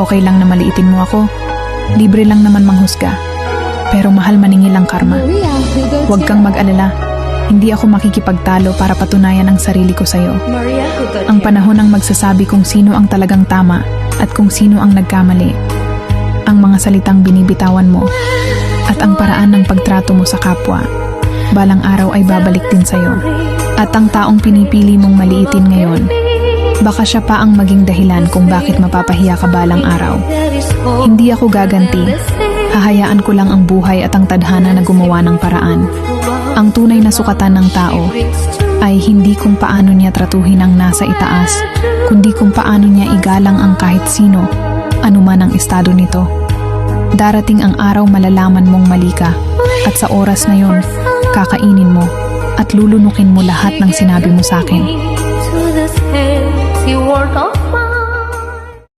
Okay lang na maliitin mo ako. Libre lang naman manghusga. Pero mahal maningil ang karma. Huwag kang mag-alala. Hindi ako makikipagtalo para patunayan ang sarili ko sa'yo. Ang panahon ang magsasabi kung sino ang talagang tama at kung sino ang nagkamali. Ang mga salitang binibitawan mo at ang paraan ng pagtrato mo sa kapwa, balang araw ay babalik din sa'yo. At ang taong pinipili mong maliitin ngayon, baka siya pa ang maging dahilan kung bakit mapapahiya ka balang araw. Hindi ako gaganti. Hahayaan ko lang ang buhay at ang tadhana na gumawa ng paraan. Ang tunay na sukatan ng tao ay hindi kung paano niya tratuhin ang nasa itaas, kundi kung paano niya igalang ang kahit sino, anuman ang estado nito. Darating ang araw malalaman mong mali ka, at sa oras na yon, kakainin mo at lulunukin mo lahat ng sinabi mo sa akin.